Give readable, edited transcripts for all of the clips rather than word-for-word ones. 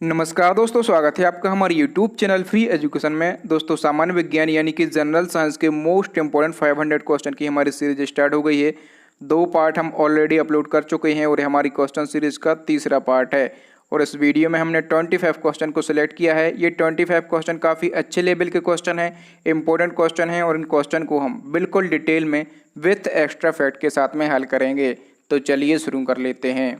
नमस्कार दोस्तों, स्वागत है आपका हमारे YouTube चैनल फ्री एजुकेशन में। दोस्तों, सामान्य विज्ञान यानी कि जनरल साइंस के मोस्ट इंपॉर्टेंट 500 क्वेश्चन की हमारी सीरीज स्टार्ट हो गई है। 2 पार्ट हम ऑलरेडी अपलोड कर चुके हैं और हमारी क्वेश्चन सीरीज का तीसरा पार्ट है। और इस वीडियो में हमने 25 क्वेश्चन को सिलेक्ट किया है। ये 25 क्वेश्चन काफ़ी अच्छे लेवल के क्वेश्चन हैं, इंपॉर्टेंट क्वेश्चन हैं और इन क्वेश्चन को हम बिल्कुल डिटेल में विथ एक्स्ट्रा फैक्ट के साथ में हल करेंगे। तो चलिए शुरू कर लेते हैं।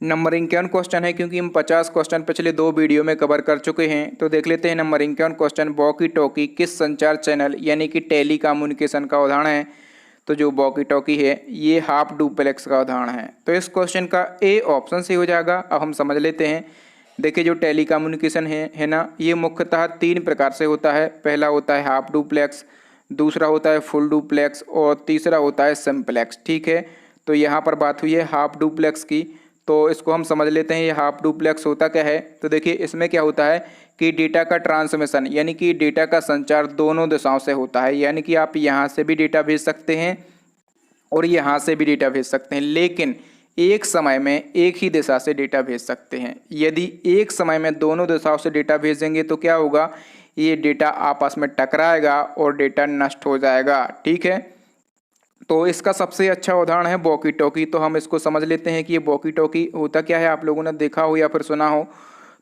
नंबरिंग के क्वेश्चन है क्योंकि हम 50 क्वेश्चन पिछले 2 वीडियो में कवर कर चुके हैं। तो देख लेते हैं नंबरिंग के क्वेश्चन। वॉकी टॉकी किस संचार चैनल यानी कि टेली कम्युनिकेशन का उदाहरण है? तो जो वॉकी टॉकी है ये हाफ डुप्लेक्स का उदाहरण है। तो इस क्वेश्चन का ए ऑप्शन से हो जाएगा। अब हम समझ लेते हैं। देखिए, जो टेली कम्युनिकेशन है ना, ये मुख्यतः 3 प्रकार से होता है। पहला होता है हाफ डुप्लेक्स, दूसरा होता है फुल डुप्लेक्स और तीसरा होता है सिंप्लेक्स। ठीक है, तो यहाँ पर बात हुई है हाफ डुप्लेक्स की, तो इसको हम समझ लेते हैं। ये हाफ डुप्लेक्स होता क्या है? तो देखिए, इसमें क्या होता है कि डेटा का ट्रांसमिशन यानी कि डेटा का संचार दोनों दिशाओं से होता है। यानी कि आप यहाँ से भी डेटा भेज सकते हैं और यहाँ से भी डेटा भेज सकते हैं, लेकिन एक समय में एक ही दिशा से डेटा भेज सकते हैं। यदि एक समय में दोनों दिशाओं से डेटा भेजेंगे तो क्या होगा, ये डेटा आपस में टकराएगा और डेटा नष्ट हो जाएगा। ठीक है, तो इसका सबसे अच्छा उदाहरण है वॉकी टॉकी। तो हम इसको समझ लेते हैं कि ये वॉकी टॉकी होता क्या है। आप लोगों ने देखा हो या फिर सुना हो,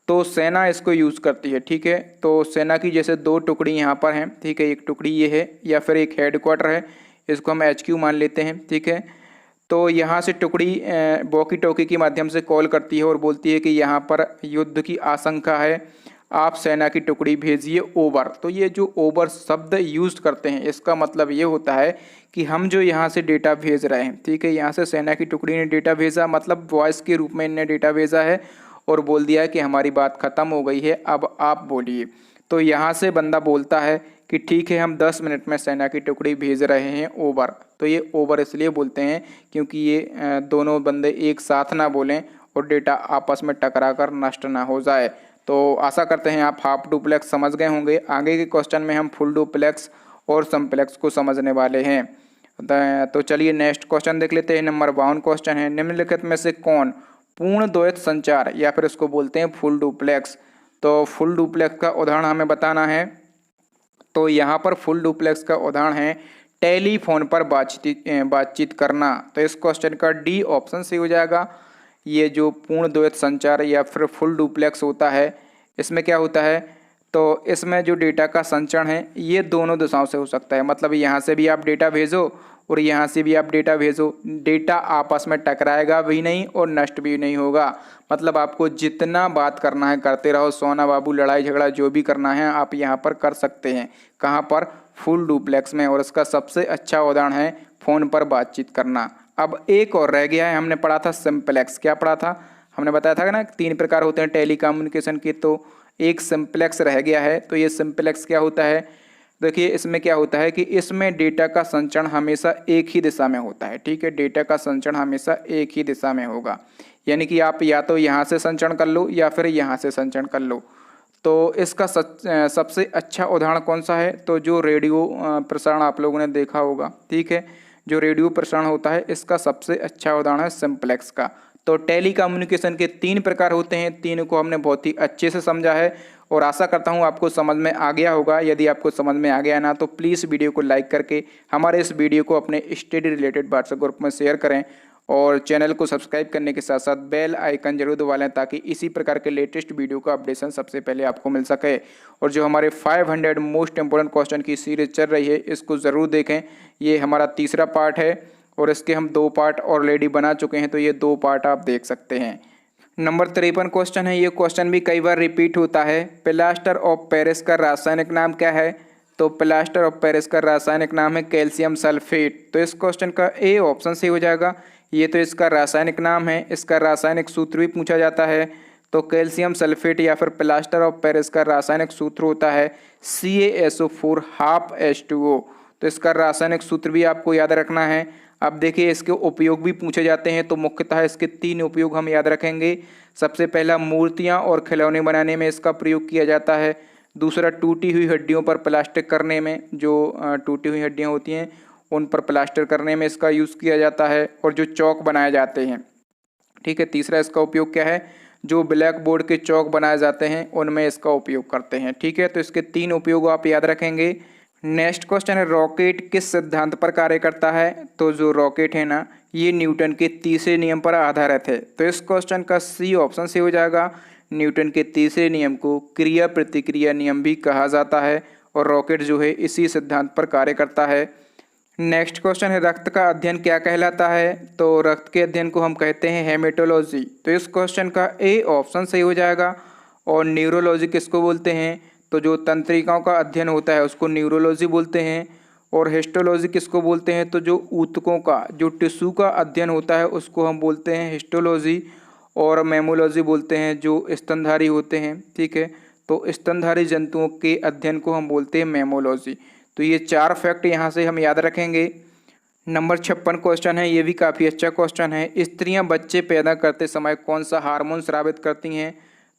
तो सेना इसको यूज़ करती है। ठीक है, तो सेना की जैसे 2 टुकड़ी यहाँ पर हैं। ठीक है, एक टुकड़ी ये है या फिर एक हेडक्वार्टर है, इसको हम HQ मान लेते हैं। ठीक है, तो यहाँ से टुकड़ी वॉकी टॉकी के माध्यम से कॉल करती है और बोलती है कि यहाँ पर युद्ध की आशंका है, आप सेना की टुकड़ी भेजिए ओवर। तो ये जो ओवर शब्द यूज करते हैं, इसका मतलब ये होता है कि हम जो यहाँ से डेटा भेज रहे हैं, ठीक है, यहाँ से सेना की टुकड़ी ने डेटा भेजा, मतलब वॉइस के रूप में इन्हें डेटा भेजा है और बोल दिया है कि हमारी बात ख़त्म हो गई है, अब आप बोलिए। तो यहाँ से बंदा बोलता है कि ठीक है, हम 10 मिनट में सेना की टुकड़ी भेज रहे हैं ओवर। तो ये ओवर इसलिए बोलते हैं क्योंकि ये दोनों बंदे एक साथ ना बोलें और डेटा आपस में टकरा कर नष्ट ना हो जाए। तो आशा करते हैं आप हाफ डुप्लेक्स समझ गए होंगे। आगे के क्वेश्चन में हम फुल डुप्लेक्स और सिंप्लेक्स को समझने वाले हैं। तो चलिए नेक्स्ट क्वेश्चन देख लेते हैं। नंबर 52 क्वेश्चन है, निम्नलिखित में से कौन पूर्ण द्वैत संचार या फिर इसको बोलते हैं फुल डुप्लेक्स? तो फुल डुप्लेक्स का उदाहरण हमें बताना है। तो यहाँ पर फुल डुप्लेक्स का उदाहरण है टेलीफोन पर बातचीत करना। तो इस क्वेश्चन का डी ऑप्शन से हो जाएगा। ये जो पूर्ण द्वैत संचार या फिर फुल डुप्लेक्स होता है, इसमें क्या होता है, तो इसमें जो डेटा का संचरण है ये दोनों दिशाओं से हो सकता है। मतलब यहाँ से भी आप डेटा भेजो और यहाँ से भी आप डेटा भेजो, डेटा आपस में टकराएगा भी नहीं और नष्ट भी नहीं होगा। मतलब आपको जितना बात करना है करते रहो, सोना बाबू, लड़ाई झगड़ा जो भी करना है आप यहाँ पर कर सकते हैं। कहाँ पर? फुल डुप्लेक्स में। और इसका सबसे अच्छा उदाहरण है फ़ोन पर बातचीत करना। अब एक और रह गया है, हमने पढ़ा था सिंप्लेक्स। क्या पढ़ा था? हमने बताया था ना 3 प्रकार होते हैं टेली कम्युनिकेशन के, तो एक सिंप्लेक्स रह गया है। तो ये सिंप्लेक्स क्या होता है? देखिए, इसमें क्या होता है कि इसमें डेटा का संचरण हमेशा एक ही दिशा में होता है। ठीक है, डेटा का संचरण हमेशा एक ही दिशा में होगा। यानी कि आप या तो यहाँ से संचरण कर लो या फिर यहाँ से संचरण कर लो। तो इसका सबसे अच्छा उदाहरण कौन सा है? तो जो रेडियो प्रसारण आप लोगों ने देखा होगा। ठीक है, जो रेडियो प्रसारण होता है इसका सबसे अच्छा उदाहरण है सिंप्लेक्स का। तो टेली कम्युनिकेशन के 3 प्रकार होते हैं, 3 को हमने बहुत ही अच्छे से समझा है और आशा करता हूँ आपको समझ में आ गया होगा। यदि आपको समझ में आ गया ना, तो प्लीज़ वीडियो को लाइक करके हमारे इस वीडियो को अपने स्टडी रिलेटेड व्हाट्सएप ग्रुप में शेयर करें और चैनल को सब्सक्राइब करने के साथ साथ बेल आइकन जरूर दबा लें ताकि इसी प्रकार के लेटेस्ट वीडियो का अपडेशन सबसे पहले आपको मिल सके। और जो हमारे 500 मोस्ट इंपोर्टेंट क्वेश्चन की सीरीज चल रही है, इसको ज़रूर देखें। ये हमारा तीसरा पार्ट है और इसके हम 2 पार्ट ऑलरेडी बना चुके हैं, तो ये 2 पार्ट आप देख सकते हैं। नंबर 53 क्वेश्चन है। ये क्वेश्चन भी कई बार रिपीट होता है। प्लास्टर ऑफ पेरिस का रासायनिक नाम क्या है? तो प्लास्टर ऑफ पेरिस का रासायनिक नाम है कैल्शियम सल्फेट। तो इस क्वेश्चन का ए ऑप्शन से हो जाएगा। ये तो इसका रासायनिक नाम है, इसका रासायनिक सूत्र भी पूछा जाता है। तो कैल्शियम सल्फेट या फिर प्लास्टर ऑफ पेरिस का रासायनिक सूत्र होता है CaSO4 हाफ H2O। तो इसका रासायनिक सूत्र भी आपको याद रखना है। अब देखिए, इसके उपयोग भी पूछे जाते हैं, तो मुख्यतः इसके 3 उपयोग हम याद रखेंगे। सबसे पहला, मूर्तियाँ और खिलौने बनाने में इसका प्रयोग किया जाता है। दूसरा, टूटी हुई हड्डियों पर प्लास्टिक करने में, जो टूटी हुई हड्डियाँ होती हैं उन पर प्लास्टर करने में इसका यूज़ किया जाता है। और जो चौक बनाए जाते हैं, ठीक है। तीसरा इसका उपयोग क्या है? जो ब्लैक बोर्ड के चौक बनाए जाते हैं उनमें इसका उपयोग करते हैं। ठीक है, तो इसके 3 उपयोग आप याद रखेंगे। नेक्स्ट क्वेश्चन है, रॉकेट किस सिद्धांत पर कार्य करता है? तो जो रॉकेट है ना, ये न्यूटन के तीसरे नियम पर आधारित है। तो इस क्वेश्चन का सी ऑप्शन से हो जाएगा। न्यूटन के तीसरे नियम को क्रिया प्रतिक्रिया नियम भी कहा जाता है और रॉकेट जो है इसी सिद्धांत पर कार्य करता है। नेक्स्ट क्वेश्चन है, रक्त का अध्ययन क्या कहलाता है? तो रक्त के अध्ययन को हम कहते हैं हेमेटोलॉजी। तो इस क्वेश्चन का ए ऑप्शन सही हो जाएगा। और न्यूरोलॉजी किसको बोलते हैं? तो जो तंत्रिकाओं का अध्ययन होता है उसको न्यूरोलॉजी बोलते हैं। और हिस्टोलॉजी किसको बोलते हैं? तो जो ऊतकों का, जो टिश्यू का अध्ययन होता है उसको हम बोलते हैं हिस्टोलॉजी। और मैमोलॉजी बोलते हैं जो स्तनधारी होते हैं। ठीक है, तो स्तनधारी जंतुओं के अध्ययन को हम बोलते हैं मैमोलॉजी। तो ये 4 फैक्ट यहाँ से हम याद रखेंगे। नंबर 56 क्वेश्चन है, ये भी काफ़ी अच्छा क्वेश्चन है। स्त्रियां बच्चे पैदा करते समय कौन सा हार्मोन स्रावित करती हैं?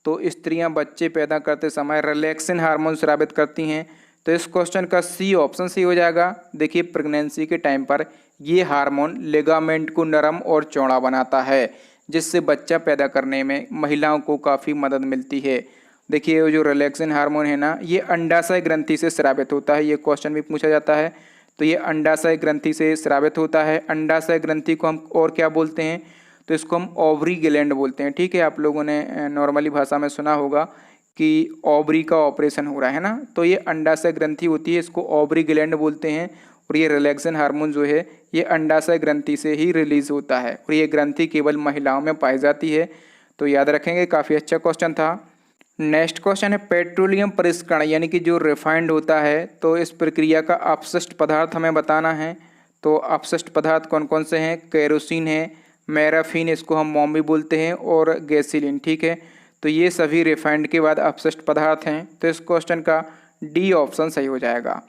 तो स्त्रियां बच्चे पैदा करते समय रिलैक्सिन हार्मोन स्रावित करती हैं। तो इस क्वेश्चन का सी ऑप्शन सही हो जाएगा। देखिए, प्रेगनेंसी के टाइम पर ये हार्मोन लिगामेंट को नरम और चौड़ा बनाता है, जिससे बच्चा पैदा करने में महिलाओं को काफ़ी मदद मिलती है। देखिए, वो जो रिलैक्सिन हार्मोन है ना, ये अंडाशय ग्रंथि से स्रावित होता है। ये क्वेश्चन भी पूछा जाता है। तो ये अंडाशय ग्रंथि से स्रावित होता है। अंडाशय ग्रंथि को हम और क्या बोलते हैं? तो इसको हम ओवरी ग्लैंड बोलते हैं। ठीक है, आप लोगों ने नॉर्मली भाषा में सुना होगा कि ओवरी का ऑपरेशन हो रहा है ना, तो ये अंडाशय ग्रंथि होती है, इसको ओवरी ग्लैंड बोलते हैं। और ये रिलैक्सिन हार्मोन जो है ये अंडाशय ग्रंथि से ही रिलीज होता है और ये ग्रंथि केवल महिलाओं में पाई जाती है। तो याद रखेंगे, काफ़ी अच्छा क्वेश्चन था। नेक्स्ट क्वेश्चन है, पेट्रोलियम परिष्करण यानी कि जो रिफाइंड होता है, तो इस प्रक्रिया का अपशिष्ट पदार्थ हमें बताना है। तो अपशिष्ट पदार्थ कौन कौन से हैं? केरोसिन है, मैराफिन, इसको हम मोम भी बोलते हैं, और गैसीलिन। ठीक है, तो ये सभी रिफाइंड के बाद अपशिष्ट पदार्थ हैं। तो इस क्वेश्चन का डी ऑप्शन सही हो जाएगा।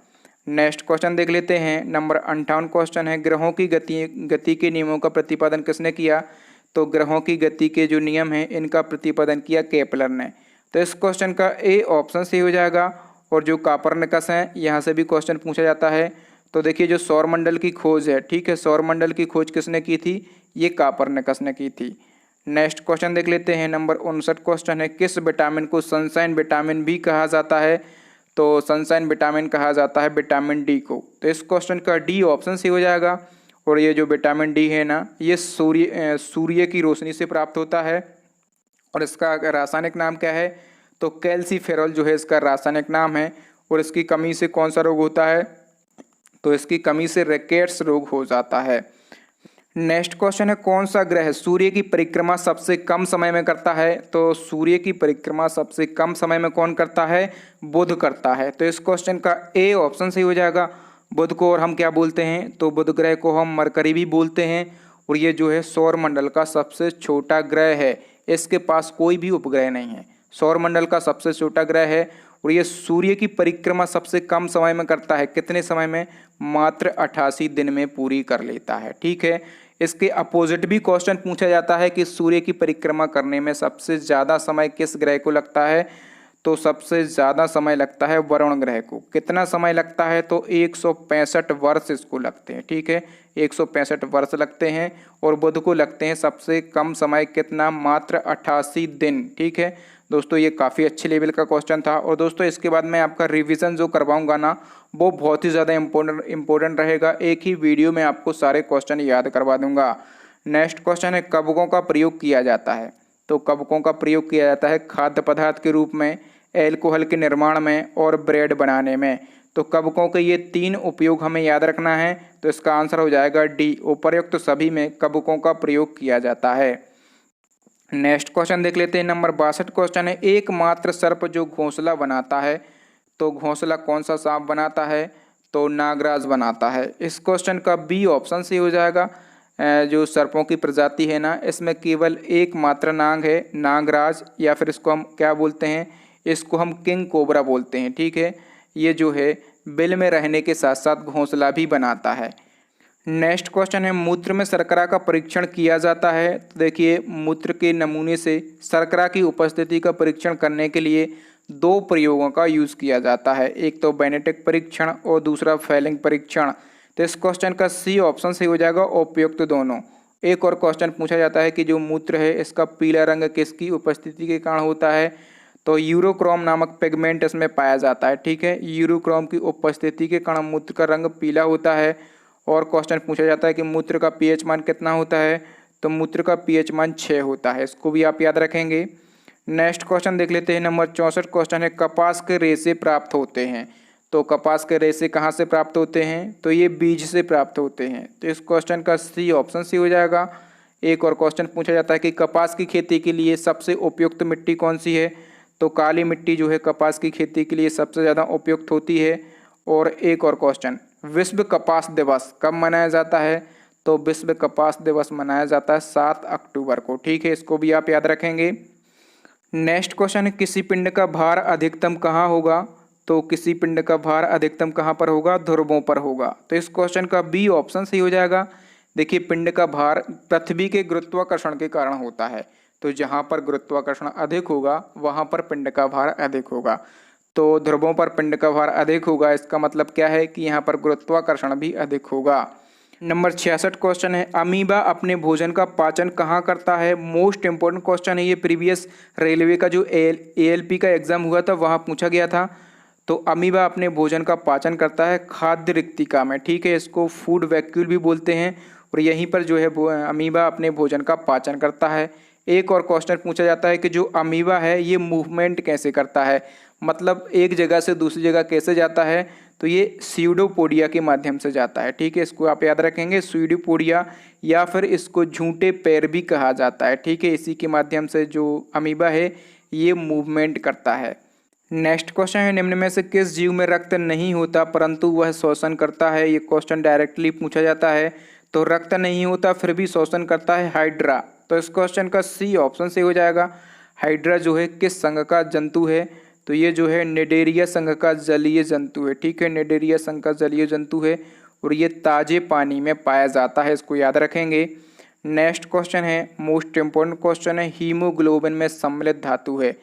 नेक्स्ट क्वेश्चन देख लेते हैं। नंबर 58 क्वेश्चन है, ग्रहों की गति के नियमों का प्रतिपादन किसने किया? तो ग्रहों की गति के जो नियम हैं इनका प्रतिपादन किया केपलर ने। तो इस क्वेश्चन का ए ऑप्शन सही हो जाएगा। और जो कापरनिकस हैं, यहाँ से भी क्वेश्चन पूछा जाता है। तो देखिए, जो सौरमंडल की खोज है, ठीक है, सौरमंडल की खोज किसने की थी? ये कापरनिकस ने की थी। नेक्स्ट क्वेश्चन देख लेते हैं। नंबर 59 क्वेश्चन है, किस विटामिन को सनशाइन विटामिन भी कहा जाता है? तो सनशाइन विटामिन कहा जाता है विटामिन डी को। तो इस क्वेश्चन का डी ऑप्शन सही हो जाएगा। और ये जो विटामिन डी है ना, ये सूर्य की रोशनी से प्राप्त होता है। और इसका रासायनिक नाम क्या है? तो कैल्सीफेरॉल जो है इसका रासायनिक नाम है। और इसकी कमी से कौन सा रोग होता है? तो इसकी कमी से रिकेट्स रोग हो जाता है। नेक्स्ट क्वेश्चन है, कौन सा ग्रह सूर्य की परिक्रमा सबसे कम समय में करता है? तो सूर्य की परिक्रमा सबसे कम समय में कौन करता है? बुध करता है। तो इस क्वेश्चन का ए ऑप्शन सही हो जाएगा। बुध को और हम क्या बोलते हैं? तो बुध ग्रह को हम मरकरी भी बोलते हैं। और ये जो है सौरमंडल का सबसे छोटा ग्रह है, इसके पास कोई भी उपग्रह नहीं है, सौरमंडल का सबसे छोटा ग्रह है। और ये सूर्य की परिक्रमा सबसे कम समय में करता है। कितने समय में? मात्र 88 दिन में पूरी कर लेता है। ठीक है, इसके अपोजिट भी क्वेश्चन पूछा जाता है कि सूर्य की परिक्रमा करने में सबसे ज़्यादा समय किस ग्रह को लगता है? तो सबसे ज़्यादा समय लगता है वरुण ग्रह को। कितना समय लगता है? तो 165 वर्ष इसको लगते हैं। ठीक है, 165 वर्ष लगते हैं। और बुध को लगते हैं सबसे कम समय, कितना? मात्र 88 दिन। ठीक है दोस्तों, ये काफ़ी अच्छे लेवल का क्वेश्चन था। और दोस्तों, इसके बाद मैं आपका रिवीजन जो करवाऊंगा ना, वो बहुत ही ज़्यादा इम्पोर्टेंट रहेगा। एक ही वीडियो में आपको सारे क्वेश्चन याद करवा दूंगा। नेक्स्ट क्वेश्चन है, कवकों का प्रयोग किया जाता है? तो कवकों का प्रयोग किया जाता है खाद्य पदार्थ के रूप में, एल्कोहल के निर्माण में और ब्रेड बनाने में। तो कवकों के ये 3 उपयोग हमें याद रखना है। तो इसका आंसर हो जाएगा डी, उपर्युक्त सभी में कवकों का प्रयोग किया जाता है। नेक्स्ट क्वेश्चन देख लेते हैं। नंबर 62 क्वेश्चन है, एकमात्र सर्प जो घोंसला बनाता है? तो घोंसला कौन सा सांप बनाता है? तो नागराज बनाता है। इस क्वेश्चन का बी ऑप्शन से हो जाएगा। जो सर्पों की प्रजाति है ना, इसमें केवल एकमात्र नाग है, नागराज, या फिर इसको हम क्या बोलते हैं? इसको हम किंग कोबरा बोलते हैं। ठीक है, ये जो है बिल में रहने के साथ साथ घोंसला भी बनाता है। नेक्स्ट क्वेश्चन है, मूत्र में शर्करा का परीक्षण किया जाता है? तो देखिए, मूत्र के नमूने से शर्करा की उपस्थिति का परीक्षण करने के लिए 2 प्रयोगों का यूज़ किया जाता है। एक तो बेनेटिक परीक्षण और दूसरा फेलिंग परीक्षण। तो इस क्वेश्चन का सी ऑप्शन सही हो जाएगा, उपयुक्त दोनों। एक और क्वेश्चन पूछा जाता है कि जो मूत्र है इसका पीला रंग किसकी उपस्थिति के कारण होता है, तो यूरोक्रोम नामक पिगमेंट इसमें पाया जाता है। ठीक है, यूरोक्रोम की उपस्थिति के कारण मूत्र का रंग पीला होता है। और क्वेश्चन पूछा जाता है कि मूत्र का पीएच मान कितना होता है, तो मूत्र का पीएच मान 6 होता है। इसको भी आप याद रखेंगे। नेक्स्ट क्वेश्चन देख लेते हैं। नंबर 64 क्वेश्चन है, कपास के रेशे प्राप्त होते हैं। तो कपास के रेशे कहाँ से प्राप्त होते हैं, तो ये बीज से प्राप्त होते हैं। तो इस क्वेश्चन का सी ऑप्शन सी हो जाएगा। एक और क्वेश्चन पूछा जाता है कि कपास की खेती के लिए सबसे उपयुक्त मिट्टी कौन सी है, तो काली मिट्टी जो है कपास की खेती के लिए सबसे ज़्यादा उपयुक्त होती है। और एक और क्वेश्चन, विश्व कपास दिवस कब मनाया जाता है, तो विश्व कपास दिवस मनाया जाता है 7 अक्टूबर को। ठीक है, इसको भी आप याद रखेंगे। नेक्स्ट क्वेश्चन है, किसी पिंड का भार अधिकतम कहाँ होगा, तो किसी पिंड का भार अधिकतम कहाँ पर होगा, ध्रुवों पर होगा। तो इस क्वेश्चन का बी ऑप्शन सही हो जाएगा। देखिए, पिंड का भार पृथ्वी के गुरुत्वाकर्षण के कारण होता है, तो जहाँ पर गुरुत्वाकर्षण अधिक होगा वहाँ पर पिंड का भार अधिक होगा। तो ध्रुवों पर पिंड का भार अधिक होगा, इसका मतलब क्या है कि यहाँ पर गुरुत्वाकर्षण भी अधिक होगा। नंबर 66 क्वेश्चन है, अमीबा अपने भोजन का पाचन कहाँ करता है। मोस्ट इंपॉर्टेंट क्वेश्चन है ये, प्रीवियस रेलवे का जो ALP का एग्जाम हुआ था वहाँ पूछा गया था। तो अमीबा अपने भोजन का पाचन करता है खाद्य रिक्तिका में। ठीक है, इसको फूड वैक्यूल भी बोलते हैं, और यहीं पर जो है अमीबा अपने भोजन का पाचन करता है। एक और क्वेश्चन पूछा जाता है कि जो अमीबा है ये मूवमेंट कैसे करता है, मतलब एक जगह से दूसरी जगह कैसे जाता है, तो ये स्यूडोपोडिया के माध्यम से जाता है। ठीक है, इसको आप याद रखेंगे, स्यूडोपोडिया, या फिर इसको झूठे पैर भी कहा जाता है। ठीक है, इसी के माध्यम से जो अमीबा है ये मूवमेंट करता है। नेक्स्ट क्वेश्चन है, निम्न में से किस जीव में रक्त नहीं होता परंतु वह शोषण करता है। ये क्वेश्चन डायरेक्टली पूछा जाता है। तो रक्त नहीं होता फिर भी शोषण करता है, हाइड्रा। तो इस क्वेश्चन का सी ऑप्शन से हो जाएगा। हाइड्रा जो है किस संघ का जंतु है, तो ये जो है निडेरिया संघ का जलीय जंतु है। ठीक है, निडेरिया संघ का जलीय जंतु है, और ये ताजे पानी में पाया जाता है, इसको याद रखेंगे। नेक्स्ट क्वेश्चन है, मोस्ट इंपोर्टेंट क्वेश्चन है, हीमोग्लोबिन में सम्मिलित धातु है।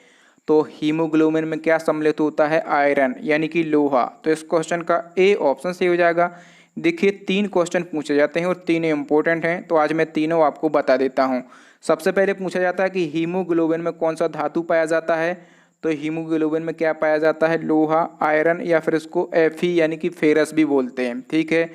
तो हीमोग्लोबिन में क्या सम्मिलित होता है, आयरन यानी कि लोहा। तो इस क्वेश्चन का ए ऑप्शन सही हो जाएगा। देखिए, 3 क्वेश्चन पूछे जाते हैं और तीनों इंपॉर्टेंट हैं, तो आज मैं तीनों आपको बता देता हूं। सबसे पहले पूछा जाता है कि हीमोग्लोबिन में कौन सा धातु पाया जाता है, तो हीमोग्लोबिन में क्या पाया जाता है, लोहा, आयरन, या फिर इसको Fe यानी कि फेरस भी बोलते हैं। ठीक है,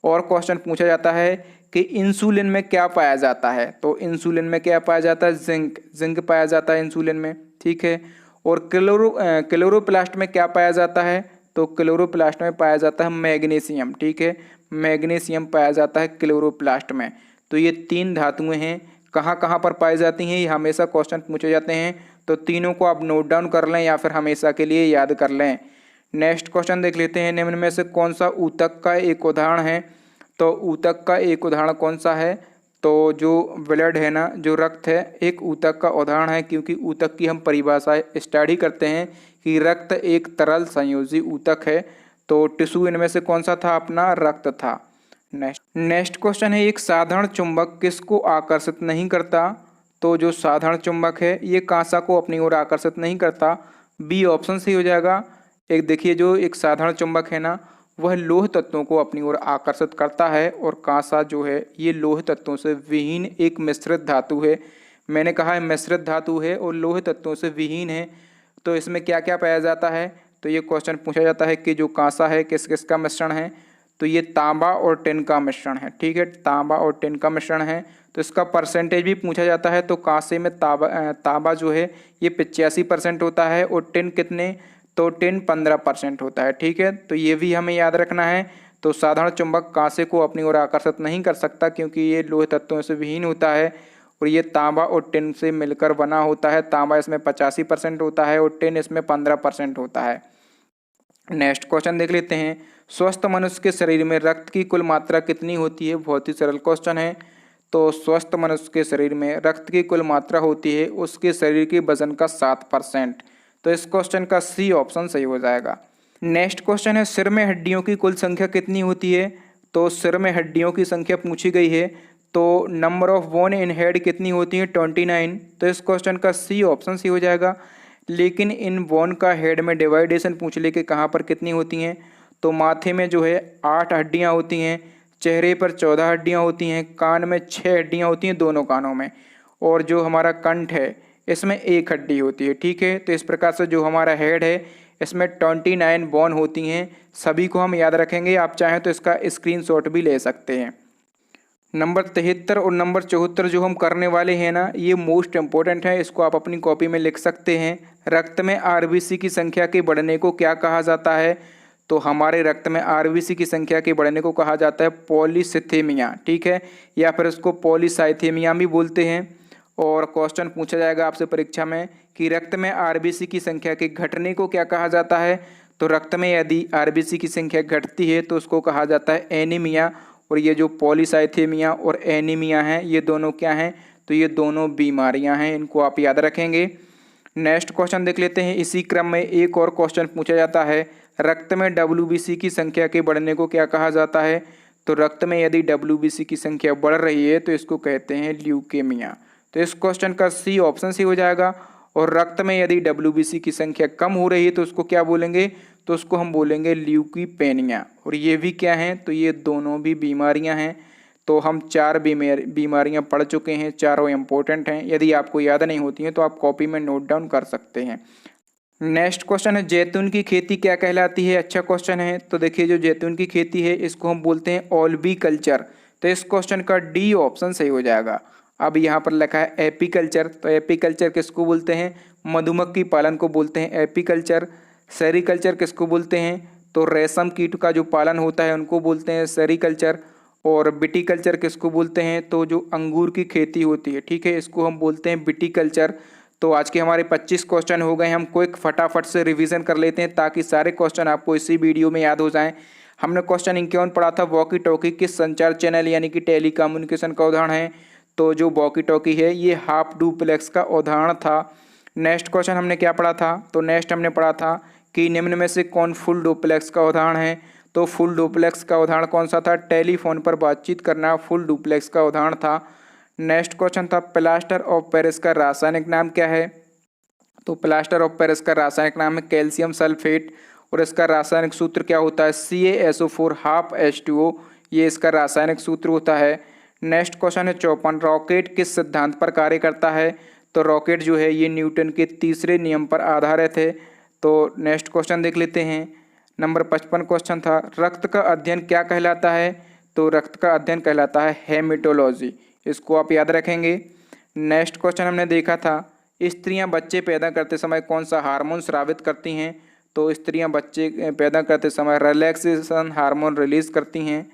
और क्वेश्चन पूछा जाता है कि इंसुलिन में क्या पाया जाता है, तो इंसुलिन में क्या पाया जाता है, जिंक पाया जाता है इंसुलिन में। ठीक है, और क्लोरोप्लास्ट में क्या पाया जाता है, तो क्लोरोप्लास्ट में पाया जाता है मैग्नीशियम। ठीक है, मैग्नीशियम पाया जाता है क्लोरोप्लास्ट में। तो ये 3 धातुएं हैं, कहाँ कहाँ पर पाई जाती हैं ये हमेशा क्वेश्चन पूछे जाते हैं, तो तीनों को आप नोट डाउन कर लें या फिर हमेशा के लिए याद कर लें। नेक्स्ट क्वेश्चन देख लेते हैं, निम्न में से कौन सा ऊतक का एक उदाहरण है, तो ऊतक का एक उदाहरण कौन सा है, तो जो ब्लड है ना, जो रक्त है, एक ऊतक का उदाहरण है, क्योंकि ऊतक की हम परिभाषा स्टडी करते हैं कि रक्त एक तरल संयोजी ऊतक है। तो टिश्यू इनमें से कौन सा था, अपना रक्त था। नेक्स्ट क्वेश्चन है, एक साधारण चुंबक किसको आकर्षित नहीं करता, तो जो साधारण चुंबक है ये कांसा को अपनी ओर आकर्षित नहीं करता। बी ऑप्शन सही हो जाएगा। एक देखिए, जो एक साधारण चुंबक है ना वह लोह तत्वों को अपनी ओर आकर्षित करता है, और कांसा जो है ये लोह तत्वों से विहीन एक मिश्रित धातु है। मैंने कहा है मिश्रित धातु है और लोह तत्वों से विहीन है। तो इसमें क्या क्या पाया जाता है, तो ये क्वेश्चन पूछा जाता है कि जो कांसा है किस किस का मिश्रण है, तो ये तांबा और टिन का मिश्रण है। ठीक है, तांबा और टिन का मिश्रण है। तो इसका परसेंटेज भी पूछा जाता है, तो कांसे में तांबा जो है ये 85% होता है, और टिन कितने, तो टिन 15% होता है। ठीक है, तो ये भी हमें याद रखना है। तो साधारण चुंबक कांसे को अपनी ओर आकर्षित नहीं कर सकता, क्योंकि ये लोह तत्वों से विहीन होता है, और ये तांबा और टिन से मिलकर बना होता है। तांबा इसमें 85% होता है और टिन इसमें 15% होता है। नेक्स्ट क्वेश्चन देख लेते हैं, स्वस्थ मनुष्य के शरीर में रक्त की कुल मात्रा कितनी होती है। बहुत ही सरल क्वेश्चन है। तो स्वस्थ मनुष्य के शरीर में रक्त की कुल मात्रा होती है उसके शरीर के वजन का 7%। तो इस क्वेश्चन का सी ऑप्शन सही हो जाएगा। नेक्स्ट क्वेश्चन है, सिर में हड्डियों की कुल संख्या कितनी होती है। तो सिर में हड्डियों की संख्या पूछी गई है, तो number of bone in head कितनी होती है, 29। तो इस क्वेश्चन का सी ऑप्शन सही हो जाएगा। लेकिन इन बोन का हेड में डिवाइडेशन पूछ ले कि कहाँ पर कितनी होती हैं, तो माथे में जो है 8 हड्डियाँ होती हैं, चेहरे पर 14 हड्डियाँ होती हैं, कान में 6 हड्डियाँ होती हैं दोनों कानों में, और जो हमारा कंठ है इसमें 1 हड्डी होती है। ठीक है, तो इस प्रकार से जो हमारा हेड है इसमें 29 बोन होती हैं। सभी को हम याद रखेंगे, आप चाहें तो इसका स्क्रीनशॉट भी ले सकते हैं। नंबर 73 और नंबर 74 जो हम करने वाले हैं ना, ये मोस्ट इम्पोर्टेंट है, इसको आप अपनी कॉपी में लिख सकते हैं। रक्त में आरबीसी की संख्या के बढ़ने को क्या कहा जाता है? तो हमारे रक्त में आरबीसी की संख्या के बढ़ने को कहा जाता है पॉलीसिथेमिया। ठीक है, या फिर इसको पॉलीसाइथेमिया भी बोलते हैं। और क्वेश्चन पूछा जाएगा आपसे परीक्षा में कि रक्त में आरबीसी की संख्या के घटने को क्या कहा जाता है? तो रक्त में यदि आरबीसी की संख्या घटती है तो उसको कहा जाता है एनीमिया। और ये जो पॉलीसाइथेमिया और एनीमिया हैं, ये दोनों क्या हैं? तो ये दोनों बीमारियां हैं, इनको आप याद रखेंगे। नेक्स्ट क्वेश्चन देख लेते हैं। इसी क्रम में एक और क्वेश्चन पूछा जाता है, रक्त में डब्ल्यूबीसी की संख्या के बढ़ने को क्या कहा जाता है? तो रक्त में यदि डब्ल्यूबीसी की संख्या बढ़ रही है तो इसको कहते हैं ल्यूकेमिया। तो इस क्वेश्चन का सी ऑप्शन सी हो जाएगा। और रक्त में यदि डब्ल्यूबीसी की संख्या कम हो रही है तो उसको क्या बोलेंगे? तो उसको हम बोलेंगे ल्यूकीपेनिया। और ये भी क्या हैं? तो ये दोनों भी बीमारियां हैं। तो हम 4 बीमारियां पढ़ चुके हैं, चारों इंपॉर्टेंट हैं। यदि आपको याद नहीं होती हैं तो आप कॉपी में नोट डाउन कर सकते हैं। नेक्स्ट क्वेश्चन है, जैतून की खेती क्या कहलाती है? अच्छा क्वेश्चन है। तो देखिए, जो जैतून की खेती है इसको हम बोलते हैं ऑल्बी कल्चर। तो इस क्वेश्चन का डी ऑप्शन सही हो जाएगा। अब यहाँ पर लिखा है एपीकल्चर, तो एपीकल्चर किसको बोलते हैं? मधुमक्खी पालन को बोलते हैं एपीकल्चर। सेरीकल्चर किसको बोलते हैं? तो रेशम कीट का जो पालन होता है उनको बोलते हैं सेरीकल्चर। और विटीकल्चर किसको बोलते हैं? तो जो अंगूर की खेती होती है, ठीक है, इसको हम बोलते हैं विटीकल्चर। तो आज के हमारे 25 क्वेश्चन हो गए। हम क्विक फटाफट से रिवीजन कर लेते हैं ताकि सारे क्वेश्चन आपको इसी वीडियो में याद हो जाएं। हमने क्वेश्चन 51 पढ़ा था, वॉकी टॉकी किस संचार चैनल यानी कि टेली कम्युनिकेशन का उदाहरण है? तो जो वॉकी टॉकी है ये हाफ डुप्लेक्स का उदाहरण था। नेक्स्ट क्वेश्चन हमने क्या पढ़ा था? तो नेक्स्ट हमने पढ़ा था कि निम्न में से कौन फुल डुप्लेक्स का उदाहरण है? तो फुल डुप्लेक्स का उदाहरण कौन सा था? टेलीफोन पर बातचीत करना फुल डुप्लेक्स का उदाहरण था। नेक्स्ट क्वेश्चन था, प्लास्टर ऑफ पेरिस का रासायनिक नाम क्या है? तो प्लास्टर ऑफ पेरिस का रासायनिक नाम है कैल्शियम सल्फेट। और इसका रासायनिक सूत्र क्या होता है? CaSO4 हाफ H2O, ये इसका रासायनिक सूत्र होता है। नेक्स्ट क्वेश्चन है 54, रॉकेट किस सिद्धांत पर कार्य करता है? तो रॉकेट जो है ये न्यूटन के तीसरे नियम पर आधारित है। तो नेक्स्ट क्वेश्चन देख लेते हैं। नंबर 55 क्वेश्चन था, रक्त का अध्ययन क्या कहलाता है? तो रक्त का अध्ययन कहलाता है हेमेटोलॉजी, इसको आप याद रखेंगे। नेक्स्ट क्वेश्चन हमने देखा था, स्त्रियां बच्चे पैदा करते समय कौन सा हार्मोन स्रावित करती हैं? तो स्त्रियां बच्चे पैदा करते समय रिलैक्सेशन हार्मोन रिलीज करती हैं।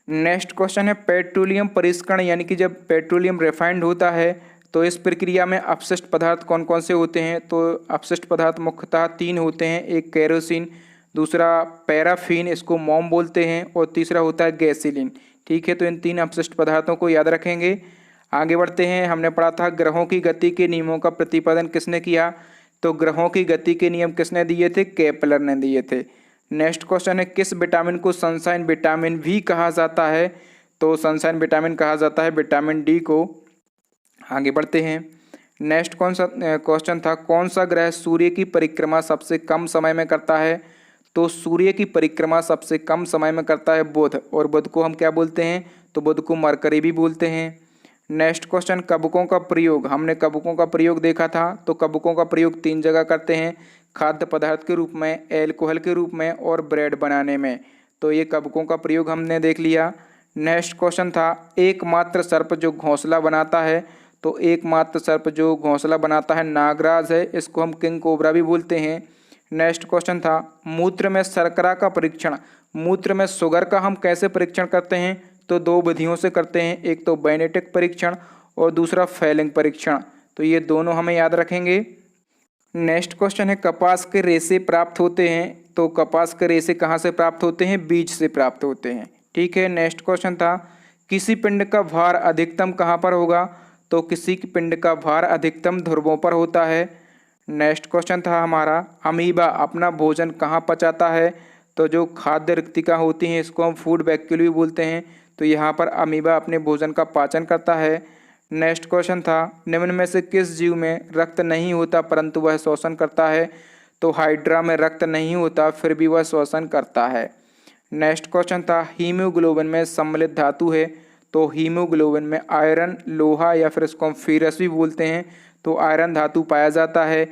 नेक्स्ट क्वेश्चन है, पेट्रोलियम परिष्करण यानी कि जब पेट्रोलियम रिफाइंड होता है तो इस प्रक्रिया में अपशिष्ट पदार्थ कौन कौन से होते हैं? तो अपशिष्ट पदार्थ मुख्यतः 3 होते हैं, एक केरोसिन, दूसरा पैराफिन, इसको मोम बोलते हैं, और तीसरा होता है गैसीलिन। ठीक है, तो इन 3 अपशिष्ट पदार्थों को याद रखेंगे। आगे बढ़ते हैं। हमने पढ़ा था ग्रहों की गति के नियमों का प्रतिपादन किसने किया? तो ग्रहों की गति के नियम किसने दिए थे? केपलर ने दिए थे। नेक्स्ट क्वेश्चन है, किस विटामिन को सनशाइन विटामिन भी कहा जाता है? तो सनशाइन विटामिन कहा जाता है विटामिन डी को। आगे बढ़ते हैं। नेक्स्ट कौन सा क्वेश्चन था, कौन सा ग्रह सूर्य की परिक्रमा सबसे कम समय में करता है? तो सूर्य की परिक्रमा सबसे कम समय में करता है बुध, और बुध को हम क्या बोलते हैं? तो बुध को मरकरी भी बोलते हैं। नेक्स्ट क्वेश्चन, कवकों का प्रयोग, हमने कवकों का प्रयोग देखा था। तो कवकों का प्रयोग 3 जगह करते हैं, खाद्य पदार्थ के रूप में, एल्कोहल के रूप में, और ब्रेड बनाने में। तो ये कवकों का प्रयोग हमने देख लिया। नेक्स्ट क्वेश्चन था, एकमात्र सर्प जो घोंसला बनाता है? तो एकमात्र सर्प जो घोंसला बनाता है नागराज है, इसको हम किंग कोबरा भी बोलते हैं। नेक्स्ट क्वेश्चन था, मूत्र में शर्करा का परीक्षण, मूत्र में शुगर का हम कैसे परीक्षण करते हैं? तो 2 विधियों से करते हैं, एक तो बेनेटिक परीक्षण और दूसरा फेलिंग परीक्षण। तो ये दोनों हमें याद रखेंगे। नेक्स्ट क्वेश्चन है, कपास के रेशे प्राप्त होते हैं? तो कपास के रेशे कहाँ से प्राप्त होते हैं? बीज से प्राप्त होते हैं। ठीक है। नेक्स्ट क्वेश्चन था, किसी पिंड का भार अधिकतम कहाँ पर होगा? तो किसी पिंड का भार अधिकतम ध्रुवों पर होता है। नेक्स्ट क्वेश्चन था हमारा, अमीबा अपना भोजन कहाँ पचाता है? तो जो खाद्य रिक्तिका होती हैं इसको हम फूड वैक्यूल भी बोलते हैं। तो यहाँ पर अमीबा अपने भोजन का पाचन करता है। नेक्स्ट क्वेश्चन था, निम्न में से किस जीव में रक्त नहीं होता परंतु वह श्वसन करता है? तो हाइड्रा में रक्त नहीं होता फिर भी वह श्वसन करता है। नेक्स्ट क्वेश्चन था हीमोग्लोबिन में सम्मिलित धातु है, तो हीमोग्लोबिन में आयरन, लोहा या फिर इसको हम फेरस भी बोलते हैं, तो आयरन धातु पाया जाता है।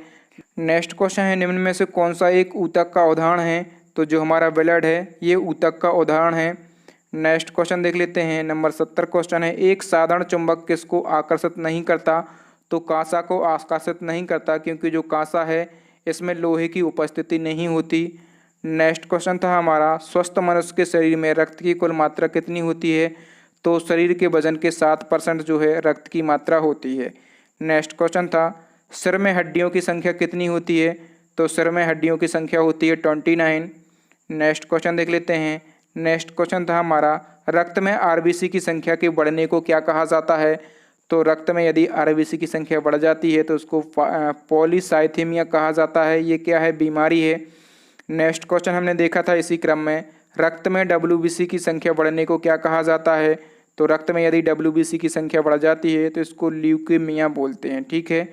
नेक्स्ट क्वेश्चन है निम्न में से कौन सा एक ऊतक का उदाहरण है, तो जो हमारा ब्लड है ये ऊतक का उदाहरण है। नेक्स्ट क्वेश्चन देख लेते हैं, नंबर 70 क्वेश्चन है एक साधारण चुंबक किसको आकर्षित नहीं करता, तो कांसा को आकर्षित नहीं करता क्योंकि जो कांसा है इसमें लोहे की उपस्थिति नहीं होती। नेक्स्ट क्वेश्चन था हमारा स्वस्थ मनुष्य के शरीर में रक्त की कुल मात्रा कितनी होती है, तो शरीर के वजन के 7% जो है रक्त की मात्रा होती है। नेक्स्ट क्वेश्चन था सिर में हड्डियों की संख्या कितनी होती है, तो सिर में हड्डियों की संख्या होती है 29। नेक्स्ट क्वेश्चन देख लेते हैं। नेक्स्ट क्वेश्चन था हमारा रक्त में आरबीसी की संख्या के बढ़ने को क्या कहा जाता है, तो रक्त में यदि आरबीसी की संख्या बढ़ जाती है तो उसको पॉलीसाइथेमिया कहा जाता है। ये क्या है, बीमारी है। नेक्स्ट क्वेश्चन हमने देखा था इसी क्रम में रक्त में डब्ल्यूबीसी की संख्या बढ़ने को क्या कहा जाता है, तो रक्त में यदि डब्ल्यूबीसी की संख्या बढ़ जाती है तो इसको ल्यूकेमिया बोलते हैं। ठीक है।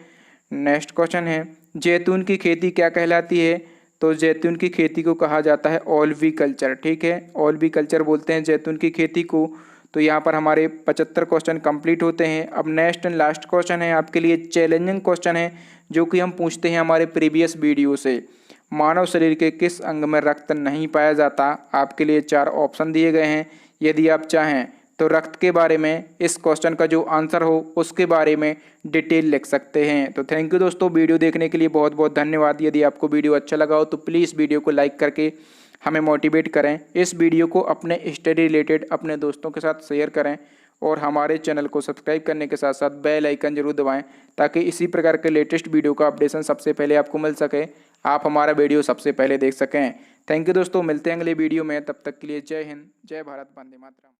नेक्स्ट क्वेश्चन है जैतून की खेती क्या कहलाती है, तो जैतून की खेती को कहा जाता है ओल्वीकल्चर। ठीक है, ओल्वीकल्चर बोलते हैं जैतून की खेती को। तो यहाँ पर हमारे 75 क्वेश्चन कंप्लीट होते हैं। अब नेक्स्ट एंड लास्ट क्वेश्चन है आपके लिए चैलेंजिंग क्वेश्चन है जो कि हम पूछते हैं हमारे प्रीवियस वीडियो से। मानव शरीर के किस अंग में रक्त नहीं पाया जाता, आपके लिए 4 ऑप्शन दिए गए हैं। यदि आप चाहें तो रक्त के बारे में इस क्वेश्चन का जो आंसर हो उसके बारे में डिटेल लिख सकते हैं। तो थैंक यू दोस्तों, वीडियो देखने के लिए बहुत बहुत धन्यवाद। यदि आपको वीडियो अच्छा लगा हो तो प्लीज़ वीडियो को लाइक करके हमें मोटिवेट करें। इस वीडियो को अपने स्टडी रिलेटेड अपने दोस्तों के साथ शेयर करें और हमारे चैनल को सब्सक्राइब करने के साथ साथ बेल आइकन जरूर दबाएं ताकि इसी प्रकार के लेटेस्ट वीडियो का अपडेशन सबसे पहले आपको मिल सके, आप हमारा वीडियो सबसे पहले देख सकें। थैंक यू दोस्तों, मिलते हैं अगले वीडियो में। तब तक के लिए जय हिंद, जय भारत, वंदे मातरम।